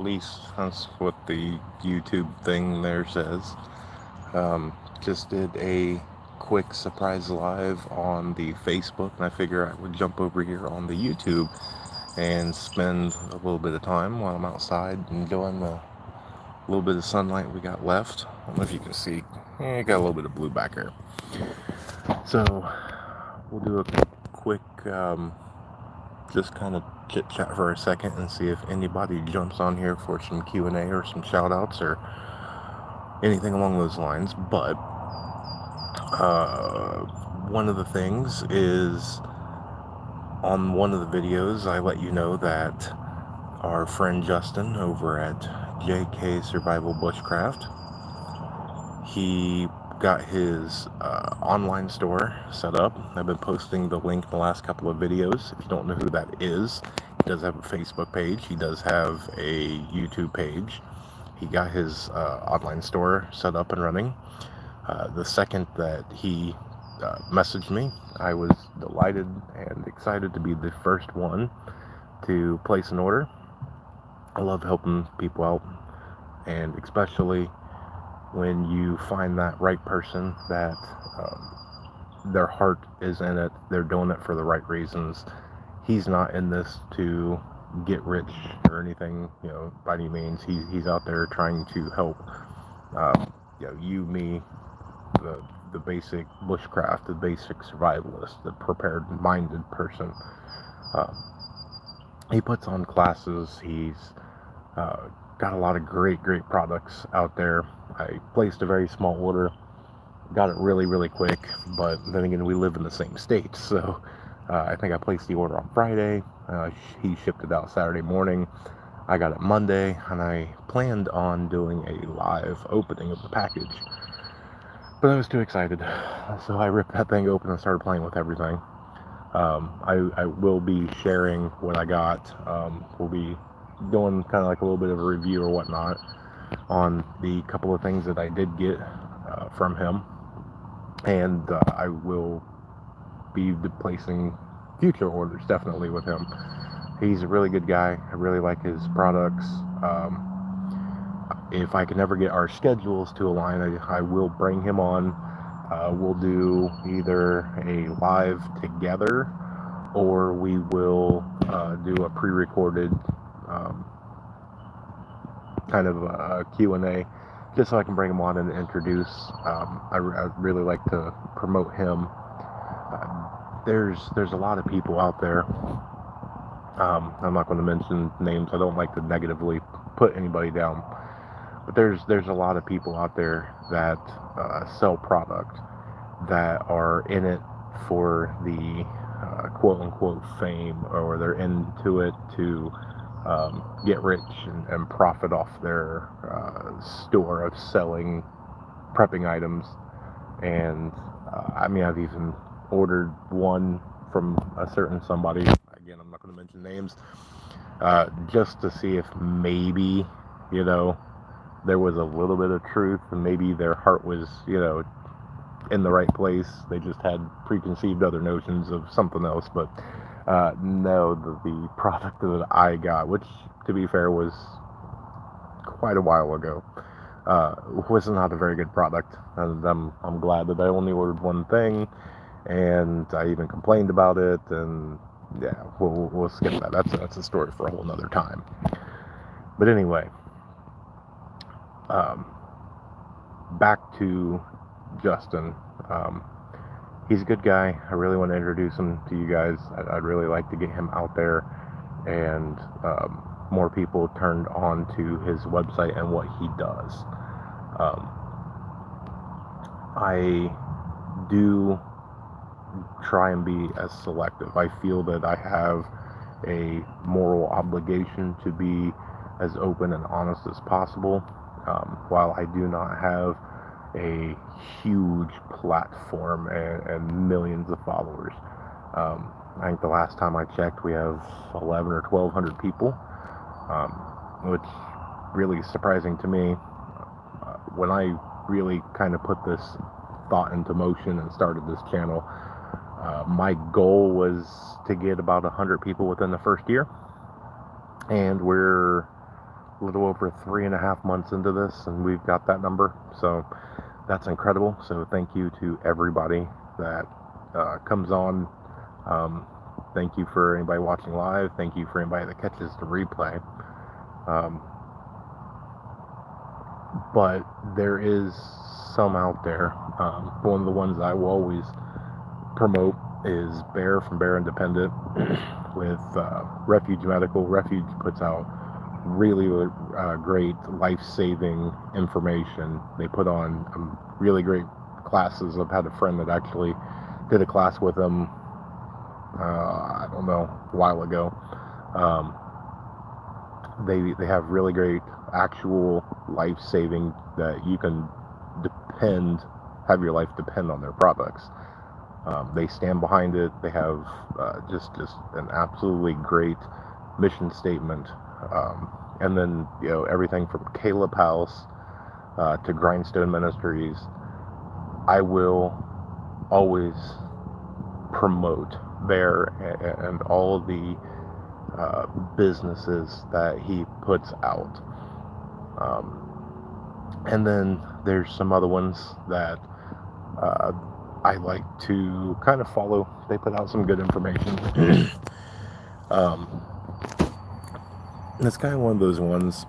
least that's what the YouTube thing there says. Just did a quick surprise live on the Facebook, and I figure I would jump over here on the YouTube and spend a little bit of time while I'm outside enjoying the little bit of sunlight we got left. I don't know if you can see, got a little bit of blue back here. So we'll do a quick, just kind of chit chat for a second and see if anybody jumps on here for some Q&A or some shout outs or anything along those lines. But one of the things is on one of the videos, I let you know that our friend Justin over at JK Survival Bushcraft, he got his online store set up. I've been posting the link in the last couple of videos. If you don't know who that is, he does have a Facebook page. He does have a YouTube page. He got his online store set up and running. The second that he messaged me, I was delighted and excited to be the first one to place an order. I love helping people out, and especially when you find that right person that their heart is in it, they're doing it for the right reasons. He's not in this to get rich or anything, by any means. He's out there trying to help, you, me, the basic bushcraft, the basic survivalist, the prepared-minded person. He puts on classes. He's got a lot of great products out there. I placed a very small order, got it really quick, but then again, we live in the same state, so I think I placed the order on Friday. He shipped it out Saturday morning. I got it Monday, and I planned on doing a live opening of the package, but I was too excited, so I ripped that thing open and started playing with everything. I will be sharing what I got. We'll be doing kind of like a little bit of a review or whatnot on the couple of things that I did get from him, and I will be placing future orders definitely with him. He's a really good guy. I really like his products. If I can ever get our schedules to align, I will bring him on. We'll do either a live together, or we will do a pre-recorded kind of a Q&A, just so I can bring him on and introduce. I really like to promote him. There's a lot of people out there. I'm not going to mention names. I don't like to negatively put anybody down. But there's a lot of people out there that sell product that are in it for the quote-unquote fame, or they're into it to get rich and profit off their store of selling prepping items. And I've even ordered one from a certain somebody. Again, I'm not going to mention names, just to see if maybe, there was a little bit of truth, and maybe their heart was, in the right place. They just had preconceived other notions of something else. But no, the product that I got, which to be fair was quite a while ago, was not a very good product. And I'm glad that I only ordered one thing, and I even complained about it. And yeah, we'll skip that. That's a story for a whole nother time. But anyway, back to Justin. He's a good guy. I really want to introduce him to you guys. I'd really like to get him out there, and more people turned on to his website and what he does. I do try and be as selective. I feel that I have a moral obligation to be as open and honest as possible. While I do not have a huge platform and millions of followers, I think the last time I checked, we have 11 or 1,200 people, which really surprising to me. When I really kind of put this thought into motion and started this channel, my goal was to get about 100 people within the first year, and we're a little over 3.5 months into this, and we've got that number. So that's incredible. So thank you to everybody that comes on. Thank you for anybody watching live. Thank you for anybody that catches the replay. But there is some out there. One of the ones I will always promote is Bear from Bear Independent with Refuge Medical. Refuge puts out really great life-saving information. They put on really great classes. I've had a friend that actually did a class with them, I don't know, a while ago. They have really great actual life-saving that you can have your life depend on their products. They stand behind it. They have just an absolutely great mission statement. And then, everything from Caleb House to Grindstone Ministries, I will always promote Bear and all of the businesses that he puts out. And then there's some other ones that I like to kind of follow. They put out some good information. It's kind of one of those ones,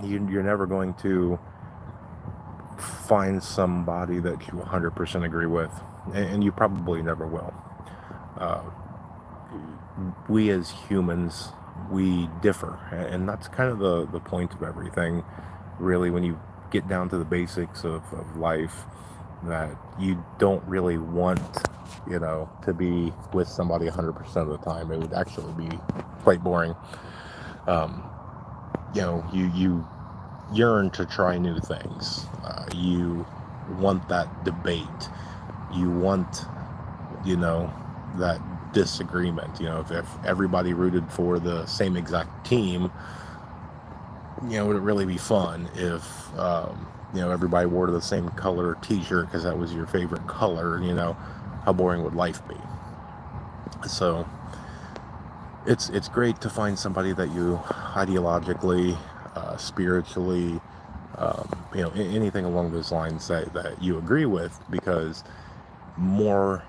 you're never going to find somebody that you 100% agree with, and you probably never will. We as humans, we differ, and that's kind of the point of everything, really, when you get down to the basics of life, that you don't really want, to be with somebody 100% of the time. It would actually be quite boring. You yearn to try new things. You want that debate. You want, that disagreement. If everybody rooted for the same exact team, would it really be fun if, everybody wore the same color t-shirt because that was your favorite color? How boring would life be? So it's great to find somebody that you ideologically, spiritually, anything along those lines that you agree with, because more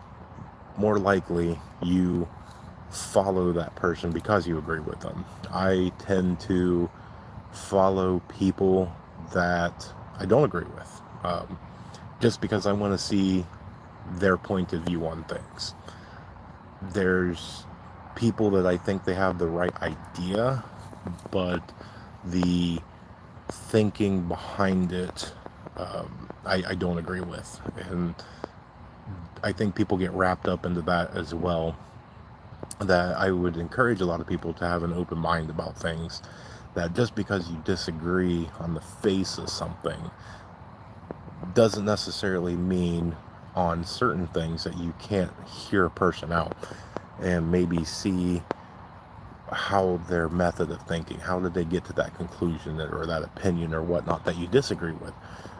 likely you follow that person because you agree with them. I tend to follow people that I don't agree with, just because I want to see their point of view on things. There's people that I think they have the right idea, but the thinking behind it, I don't agree with. And I think people get wrapped up into that as well, that I would encourage a lot of people to have an open mind about things, that just because you disagree on the face of something doesn't necessarily mean on certain things that you can't hear a person out and maybe see how their method of thinking, how did they get to that conclusion or that opinion or whatnot that you disagree with.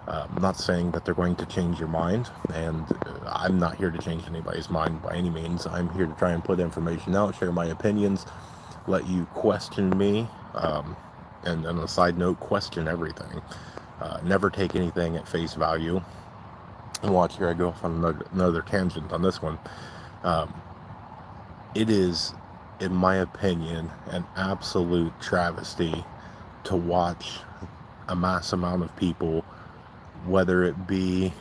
I'm not saying that they're going to change your mind, and I'm not here to change anybody's mind by any means. I'm here to try and put information out, share my opinions, let you question me, and on a side note, question everything. Never take anything at face value. And watch, here I go off on another tangent on this one. It is, in my opinion, an absolute travesty to watch a mass amount of people, whether it be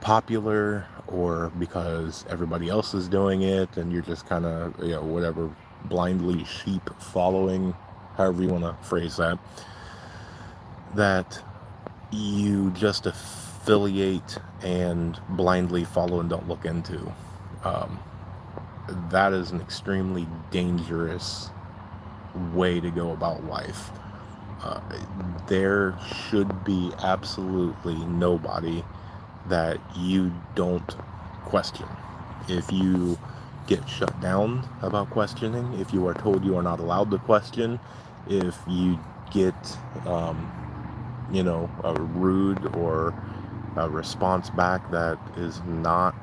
popular or because everybody else is doing it and you're just kind of, whatever, blindly sheep following, however you want to phrase that, that you just affiliate and blindly follow and don't look into. That is an extremely dangerous way to go about life. There should be absolutely nobody that you don't question. If you get shut down about questioning, if you are told you are not allowed to question, if you get, a rude or a response back that is not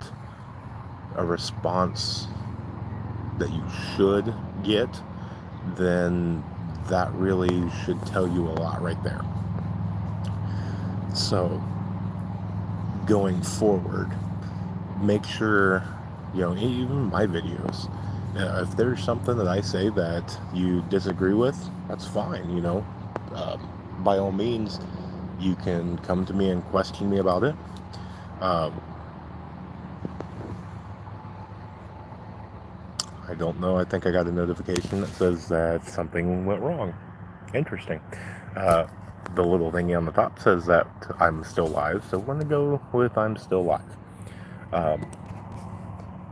a response that you should get, then that really should tell you a lot right there. So going forward, make sure, even my videos, if there's something that I say that you disagree with, that's fine. By all means, you can come to me and question me about it. um, I don't know, I think I got a notification that says that something went wrong. Interesting. uh, the little thingy on the top says that I'm still live, so we're going to go with I'm still live. um,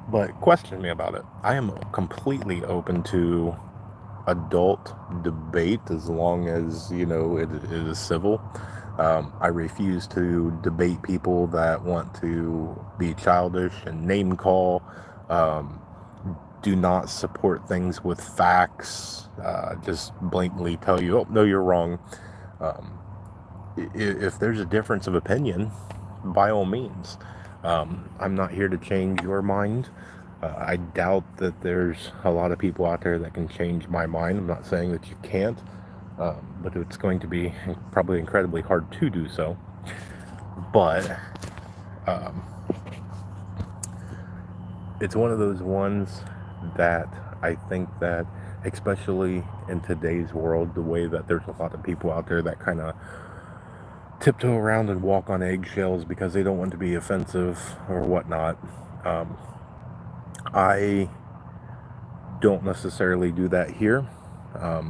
but question me about it. I am completely open to adult debate as long as it is civil. I refuse to debate people that want to be childish and name call. um, do not support things with facts. Just blatantly tell you, oh no, you're wrong. um, if there's a difference of opinion, by all means. I'm not here to change your mind. I doubt that there's a lot of people out there that can change my mind. I'm not saying that you can't, but it's going to be probably incredibly hard to do so. But um, it's one of those ones that I think that, especially in today's world, the way that there's a lot of people out there that kind of tiptoe around and walk on eggshells because they don't want to be offensive or whatnot. Um, I don't necessarily do that here.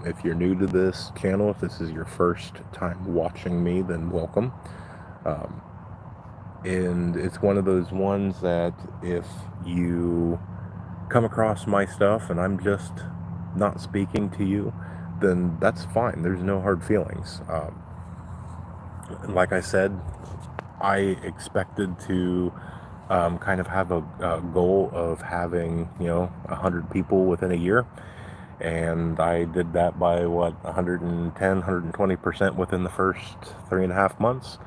If you're new to this channel, if this is your first time watching me, then welcome. Um, and it's one of those ones that if you come across my stuff and I'm just not speaking to you, then that's fine. There's no hard feelings. Like I said, I expected to kind of have a goal of having 100 people within a year, and I did that by 110 120% within the first 3.5 months.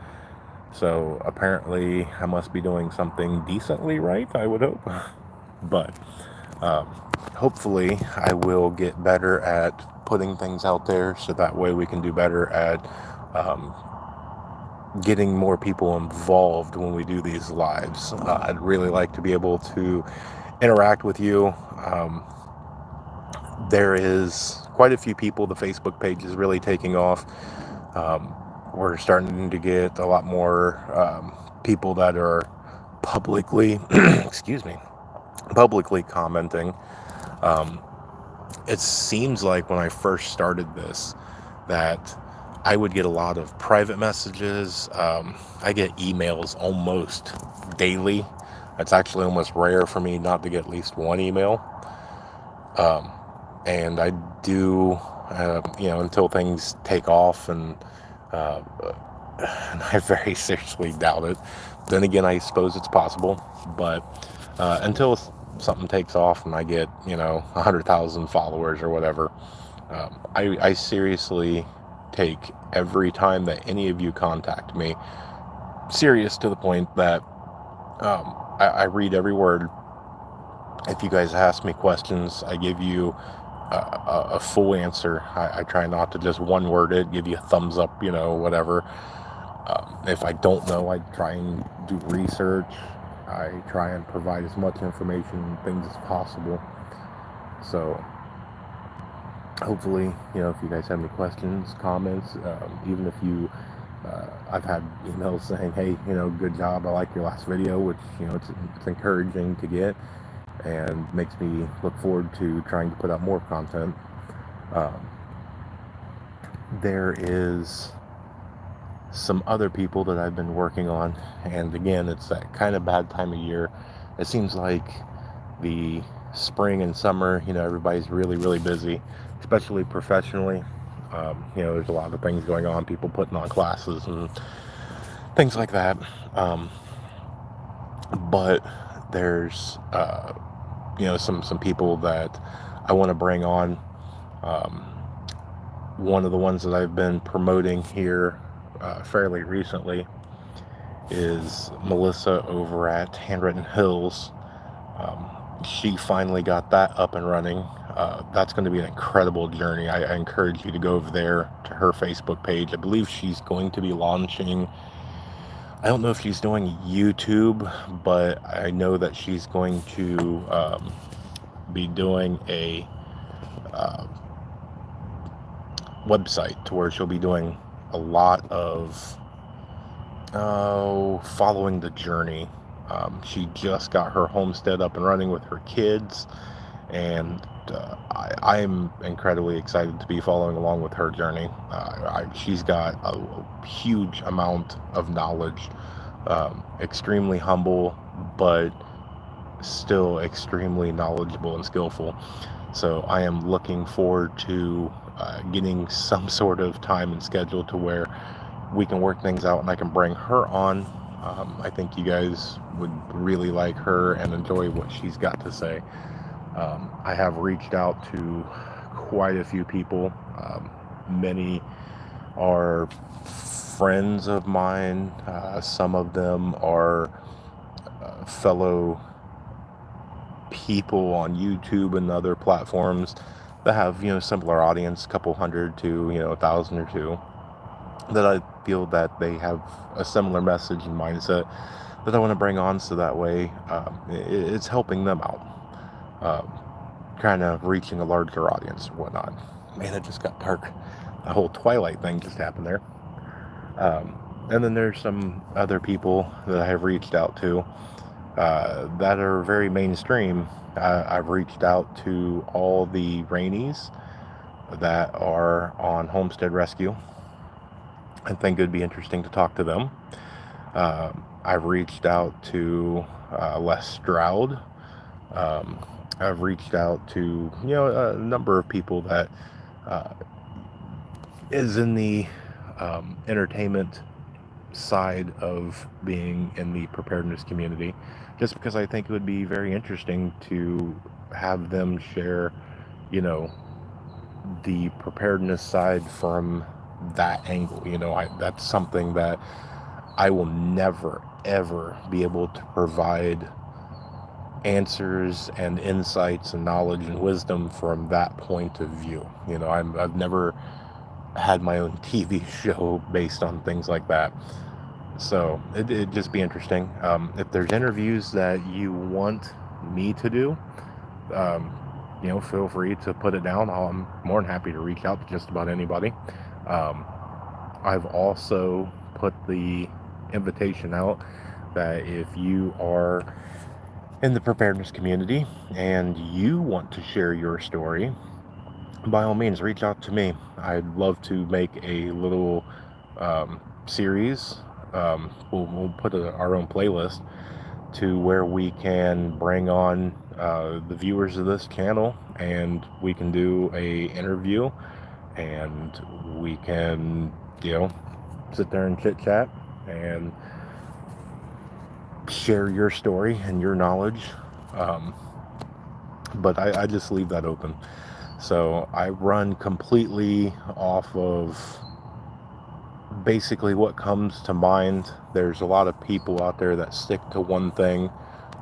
So apparently I must be doing something decently right, I would hope. But um, hopefully I will get better at putting things out there, so that way we can do better at um, getting more people involved when we do these lives. I'd really like to be able to interact with you. There is quite a few people. The Facebook page is really taking off. We're starting to get a lot more people that are publicly, excuse me, publicly commenting. Um, it seems like when I first started this, that I would get a lot of private messages. I get emails almost daily. It's actually almost rare for me not to get at least one email. And I do, until things take off, and I very seriously doubt it. Then again, I suppose it's possible. But until something takes off and I get, 100,000 followers or whatever, I seriously take every time that any of you contact me serious, to the point that I read every word. If you guys ask me questions, I give you a full answer. I try not to just one word it, give you a thumbs up, whatever. If I don't know, I try and do research. I try and provide as much information and things as possible. So hopefully, if you guys have any questions, comments, even if you, I've had emails saying, hey, good job, I like your last video, which, it's encouraging to get and makes me look forward to trying to put out more content. There is some other people that I've been working on, and again, it's that kind of bad time of year. It seems like the spring and summer, everybody's really, really busy, especially professionally. There's a lot of things going on, people putting on classes and things like that. But there's, some people that I want to bring on. One of the ones that I've been promoting here fairly recently is Melissa over at Handwritten Hills. She finally got that up and running. That's going to be an incredible journey. I encourage you to go over there to her Facebook page. I believe she's going to be launching, I don't know if she's doing YouTube, but I know that she's going to be doing a uh, website to where she'll be doing a lot of following the journey. She just got her homestead up and running with her kids, and I am incredibly excited to be following along with her journey. She's got a huge amount of knowledge, extremely humble, but still extremely knowledgeable and skillful. So I am looking forward to getting some sort of time and schedule to where we can work things out and I can bring her on. I think you guys would really like her and enjoy what she's got to say. I have reached out to quite a few people. Many are friends of mine. Some of them are fellow people on YouTube and other platforms that have, similar audience, a couple hundred to, 1,000 or two, that I feel that they have a similar message and mindset that I want to bring on, so that way it's helping them out, kind of reaching a larger audience or whatnot. Man, it just got dark. The whole Twilight thing just happened there. And then there's some other people that I have reached out to that are very mainstream. I've reached out to all the Rainies that are on Homestead Rescue. I think it would be interesting to talk to them. I've reached out to Les Stroud. I've reached out to, a number of people that is in the entertainment side of being in the preparedness community, just because I think it would be very interesting to have them share, the preparedness side from that angle. That's something that I will never, ever be able to provide answers and insights and knowledge and wisdom from that point of view. I've never had my own TV show based on things like that. So it'd just be interesting. If there's interviews that you want me to do, feel free to put it down. I'm more than happy to reach out to just about anybody. I've also put the invitation out that if you are in the preparedness community and you want to share your story, by all means, reach out to me. I'd love to make a little series. We'll put our own playlist to where we can bring on the viewers of this channel, and we can do a interview, and we can, sit there and chit chat and share your story and your knowledge. But I just leave that open. So I run completely off of basically what comes to mind. There's a lot of people out there that stick to one thing.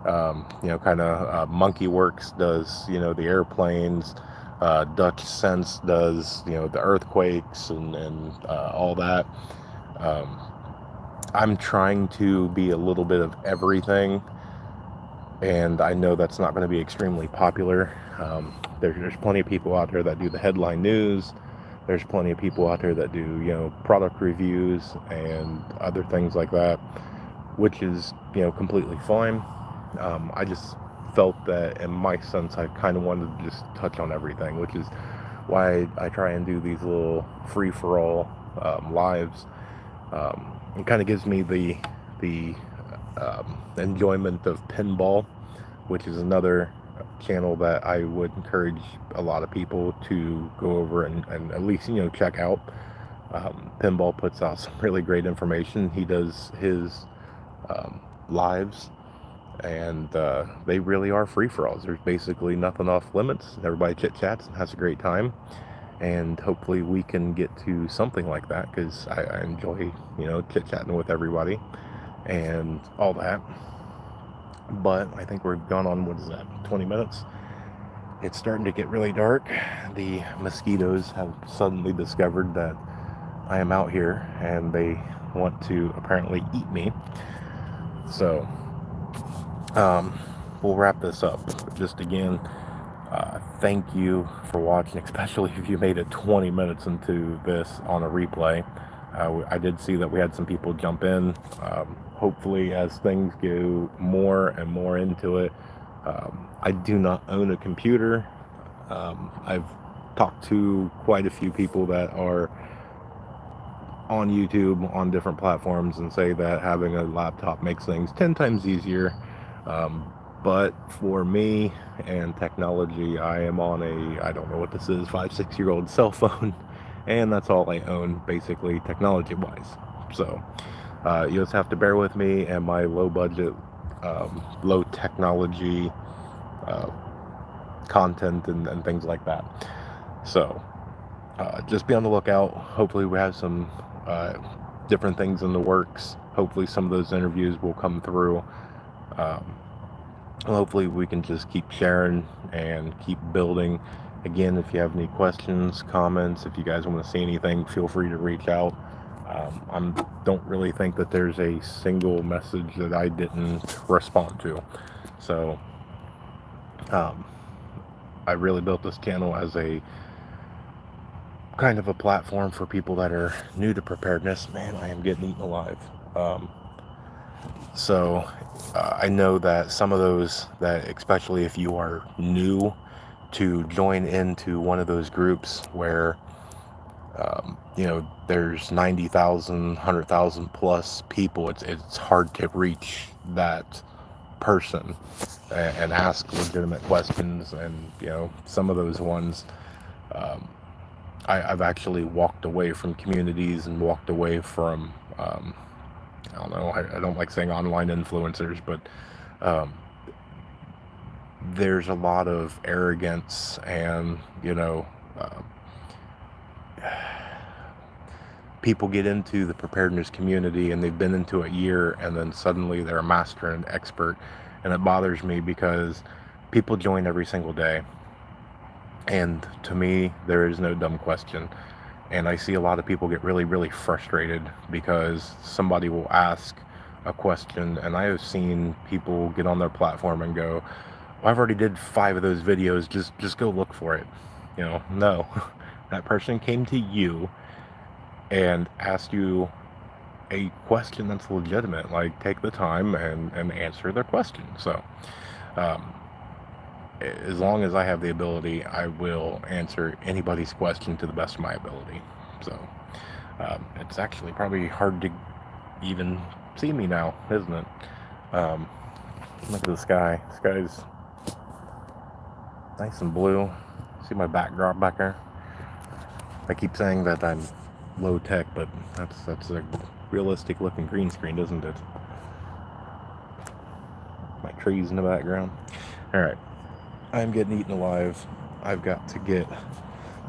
Monkey Works does, the airplanes. Dutch Sense does, the earthquakes and all that. I'm trying to be a little bit of everything, and I know that's not going to be extremely popular. There's plenty of people out there that do the headline news. There's plenty of people out there that do, product reviews and other things like that, which is, completely fine. I just felt that in my sense, I kind of wanted to just touch on everything, which is why I try and do these little free-for-all lives. It kind of gives me the enjoyment of pinball, which is another channel that I would encourage a lot of people to go over and at least, check out. Pinball puts out some really great information. He does his lives, and they really are free-for-alls. There's basically nothing off limits. Everybody chit-chats and has a great time, and hopefully we can get to something like that, because I enjoy, chit-chatting with everybody and all that. But I think we've gone on, 20 minutes, It's starting to get really dark. The mosquitoes have suddenly discovered that I am out here and they want to apparently eat me. So, we'll wrap this up. Just again, thank you for watching, especially if you made it 20 minutes into this on a replay. I did see that we had some people jump in. Hopefully, as things go more and more into it, I do not own a computer. I've talked to quite a few people that are on YouTube, on different platforms, and say that having a laptop makes things 10 times easier. But for me and technology, I am on I don't know what this is, 5-6-year-old cell phone, and that's all I own, basically, technology-wise. So, you just have to bear with me and my low budget, low technology content and things like that. So, just be on the lookout. Hopefully we have some different things in the works. Hopefully some of those interviews will come through. Hopefully we can just keep sharing and keep building. Again, if you have any questions, comments, if you guys want to see anything, feel free to reach out. I don't really think that there's a single message that I didn't respond to. So I really built this channel as a kind of a platform for people that are new to preparedness. Man, I am getting eaten alive. So I know that some of those that, especially if you are new, to join into one of those groups where there's 90,000, 100,000 plus people, it's hard to reach that person and ask legitimate questions. And some of those ones, I've actually walked away from communities and walked away from I don't know, I don't like saying online influencers, but there's a lot of arrogance and people get into the preparedness community and they've been into a year and then suddenly they're a master and an expert. And it bothers me because people join every single day, and to me there is no dumb question. And I see a lot of people get really, really frustrated because somebody will ask a question, and I have seen people get on their platform and go, well, I've already did 5 of those videos, just go look for it. No. That person came to you and asked you a question that's legitimate. Like, take the time and answer their question. So as long as I have the ability, I will answer anybody's question to the best of my ability. So it's actually probably hard to even see me now, isn't it? Look at the sky. The sky's nice and blue. See my backdrop back there? I keep saying that I'm low tech, but that's a realistic looking green screen, isn't it? My trees in the background. All right. I'm getting eaten alive. I've got to get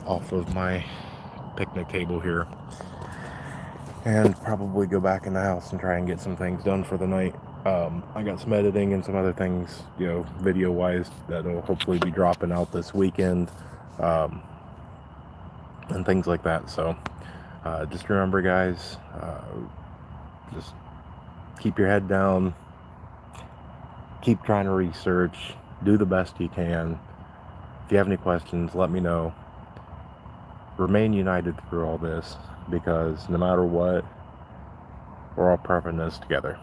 off of my picnic table here and probably go back in the house and try and get some things done for the night. I got some editing and some other things, video wise, that'll hopefully be dropping out this weekend, and things like that. So just remember, guys, just keep your head down, keep trying to research, do the best you can. If you have any questions, let me know. Remain united through all this, because no matter what, we're all prepping this together.